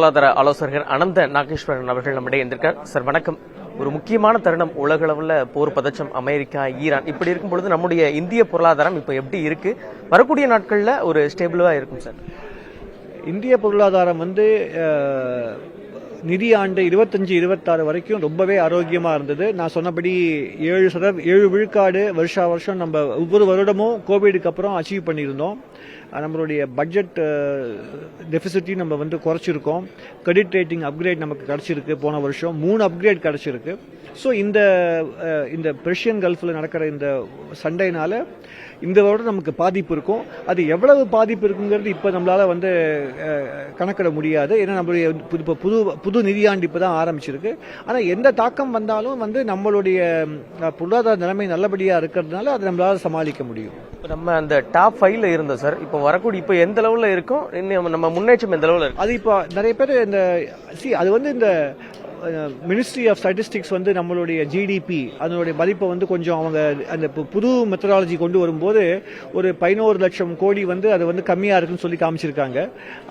பொருளாதார ஆலோசகர் அனந்த நாகேஸ்வரன் அவர்கள் நம்மிடையே இருந்திருக்கார். சார் வணக்கம். ஒரு முக்கியமான தருணம், உலகளவில் போர் பதற்றம், அமெரிக்கா, ஈரான், இப்படி இருக்கும் பொழுது நம்முடைய இந்திய பொருளாதாரம் இப்போ எப்படி இருக்கு? வரக்கூடிய நாட்களில் ஒரு ஸ்டேபிளா இருக்கும் சார்? இந்திய பொருளாதாரம் நிதி ஆண்டு 25-26 வரைக்கும் ரொம்பவே ஆரோக்கியமா இருந்தது. நான் சொன்னபடி 7 விழுக்காடு வருஷம் நம்ம ஒவ்வொரு வருடமும் கோவிடுக்கு அப்புறம் அச்சீவ் பண்ணியிருந்தோம். நம்மளுடைய பட்ஜெட் டெபிசிட்டையும் நம்ம குறைச்சிருக்கோம். கிரெடிட் ரேட்டிங் அப்கிரேட் நமக்கு கிடைச்சிருக்கு. போன வருஷம் 3 அப்கிரேட் கிடைச்சிருக்கு. ஸோ இந்த பெர்ஷியன் கல்ஃபில் நடக்கிற இந்த சண்டையினால இந்த வருடம் நமக்கு பாதிப்பு இருக்கும். அது எவ்வளவு பாதிப்பு இருக்குங்கிறது இப்போ நம்மளால கணக்கிட முடியாது. ஏன்னா நம்மளுடைய புது நிதியாண்டு இப்போ தான் ஆரம்பிச்சிருக்கு. ஆனால் எந்த தாக்கம் வந்தாலும் நம்மளுடைய பொருளாதார நிலைமை நல்லபடியாக இருக்கிறதுனால அதை நம்மளால சமாளிக்க முடியும். நம்ம அந்த டாப் 5ல இருந்தோம் சார். இப்போ வரக்கூடிய இப்போ எந்த லெவலில் இருக்கும்? இன்னும் நம்ம முன்னேற்றம் எந்த லெவலில் இருக்கும்? அது இப்போ நிறைய பேர் அது இந்த மினிஸ்ட்ரி ஆஃப் ஸ்டாட்டிஸ்டிக்ஸ் நம்மளுடைய ஜிடிபி அதனுடைய மதிப்பை கொஞ்சம் அவங்க அந்த புது மெத்தடாலஜி கொண்டு வரும்போது ஒரு 11 லட்சம் கோடி அது கம்மியா இருக்குன்னு சொல்லி காமிச்சிருக்காங்க.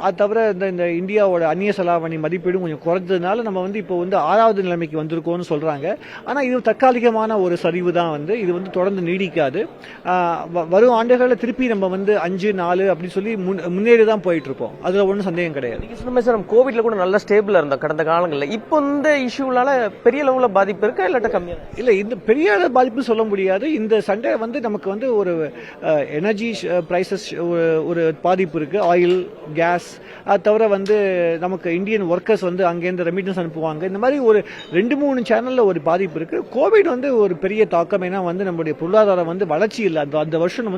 அது தவிர இந்த இந்தியாவோட அந்நிய செலாவணி மதிப்பீடும் கொஞ்சம் குறைஞ்சதுனால நம்ம இப்போ 6வது நிலைமைக்கு வந்திருக்கோம்னு சொல்றாங்க. ஆனா இது தற்காலிகமான ஒரு சரிவு தான். இது தொடர்ந்து நீடிக்காது. வரும் ஆண்டுகளில் திருப்பி நம்ம 5-4 அப்படின்னு சொல்லி முன்னேறி தான் போயிட்டு இருப்போம். அதுல ஒன்றும் சந்தேகம் கிடையாது. கோவிட்ல கூட நல்ல ஸ்டேபிளா இருந்தோம் கடந்த காலங்களில். இப்போ இந்த இஷ்யூனால பெரிய லெவல்ல பாதிப்பு இருக்கா இல்லாட்ட கம்மியா? இல்ல, இந்த பெரிய பாதிப்பு சொல்ல முடியாது. இந்த சண்டை நமக்கு ஒரு எனர்ஜி பிரைசஸ் ஒரு பாதிப்பு இருக்கு. ஆயில், கேஸ், அது தவிர நமக்கு இந்தியன் ஒர்க்கர்ஸ் அங்கேருந்து ரெமிட்டன்ஸ் அனுப்புவாங்க. இந்த மாதிரி ஒரு 2-3 சேனல்ல ஒரு பாதிப்பு இருக்கு. கோவிட் ஒரு பெரிய தாக்கம். ஏன்னா நம்மளுடைய பொருளாதாரம் வளர்ச்சி இல்லை. அந்த வருஷம்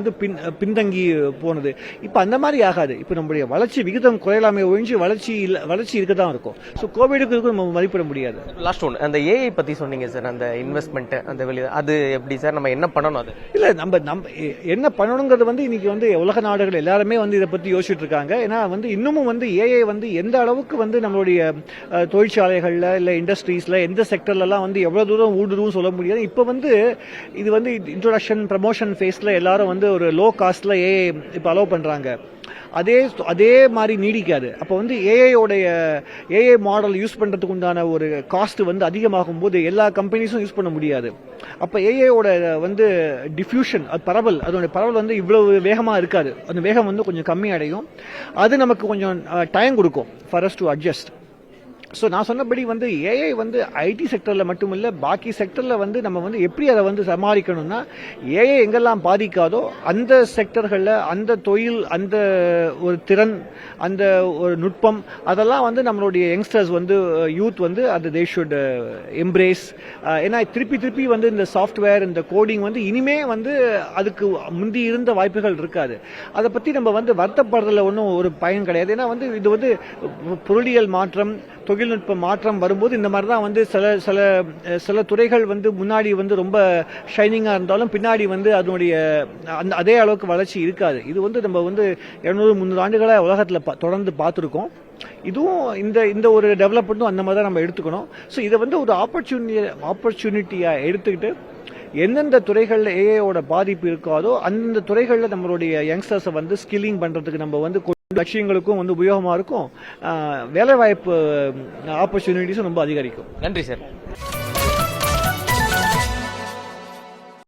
பின்தங்கி போனது. இப்ப அந்த மாதிரி ஆகாது. இப்ப நம்மளுடைய வளர்ச்சி விகிதம் குறையலாமே ஒழிஞ்சு வளர்ச்சி இருக்க தான் இருக்கும். ஸோ கோவிடுக்கு நம்ம மதிப்பிட முடியாது. லாஸ்ட் ஒன், அந்த ஏஐ பத்தி சொன்னீங்க சார். அந்த இன்வெஸ்ட்மெண்ட், அந்த வெளியே அது எப்படி சார்? நம்ம என்ன பண்ணணும்? அது இல்ல, நம்ம என்ன பண்ணணுங்கிறது இன்னைக்கு உலக நாடுகள் எல்லாருமே இதை பத்தி யோசிச்சுட்டு இருக்காங்க. ஏன்னா இன்னமும் ஏஐ எந்த அளவுக்கு நம்மளுடைய தொழிற்சாலைகள்ல இல்ல இண்டஸ்ட்ரீஸ்ல எந்த செக்டர்ல எல்லாம் எவ்வளவு தூரம் ஊடுருவும் சொல்ல முடியாது. இப்ப இது இன்ட்ரோடக்ஷன் ப்ரமோஷன் ஃபேஸ்ல எல்லாரும் ஒரு லோ காஸ்ட்ல ஏஐ இப்ப அலோவ் பண்றாங்க. அதே மாதிரி நீடிக்காது. அப்போ ஏஐ மாடல் யூஸ் பண்றதுக்கு உண்டான ஒரு காஸ்ட் அதிகமாகும் போது எல்லா கம்பெனிஸும் யூஸ் பண்ண முடியாது. அப்ப ஏஐயோட டிஃப்யூஷன், பரவல், அதோட பரவல் இவ்வளவு வேகமா இருக்காது. அந்த வேகம் கொஞ்சம் கம்மி அடையும். அது நமக்கு கொஞ்சம் டைம் கொடுக்கும் for us to adjust. So நான் சொன்னபடி ஏஐ ஐடி செக்டர்ல மட்டும் இல்ல, பாக்கி செக்டர்ல நம்ம எப்படி அதை சமாளிக்கணும்னா, ஏஐ எங்கெல்லாம் பாதிக்காதோ அந்த செக்டர்கள்ல அந்த தொழில், அந்த ஒரு திறன், அந்த ஒரு நுட்பம், அதெல்லாம் நம்மளுடைய யங்ஸ்டர்ஸ் யூத் அது தே ஷுட் எம்ப்ரேஸ். ஏன்னா திருப்பி இந்த சாஃப்ட்வேர், இந்த கோடிங் இனிமே அதுக்கு முந்தி இருந்த வாய்ப்புகள் இருக்காது. அதை பத்தி நம்ம வருத்தப்படுறதுல ஒன்றும் ஒரு பயன் கிடையாது. ஏன்னா இது பொருளியல் மாற்றம், தொழில்நுட்ப மாற்றம் வரும்போது இந்த மாதிரி தான் சில துறைகள் முன்னாடி ரொம்ப ஷைனிங்கா இருந்தாலும் பின்னாடி அதனுடைய அதே அளவுக்கு வளர்ச்சி இருக்காது. இது நம்ம 200-300 ஆண்டுகளா உலகத்துல தொடர்ந்து பார்த்துருக்கோம். இதுவும் இந்த ஒரு டெவலப்மெண்ட்டும் அந்த மாதிரி தான் நம்ம எடுத்துக்கணும். ஸோ இதை ஒரு ஆப்பர்ச்சுனிட்டியா எடுத்துக்கிட்டு எந்தெந்த துறைகள்ல ஏஐயோட பாதிப்பு இருக்காதோ அந்த துறைகள்ல நம்மளுடைய யங்ஸ்டர்ஸை ஸ்கில்லிங் பண்றதுக்கு நம்ம லட்சியங்களுக்கும் உபயோகமா இருக்கும். வேலைவாய்ப்பு ஆப்பர்ச்சுனிட்டிஸும் ரொம்ப அதிகரிக்கும். நன்றி சார்.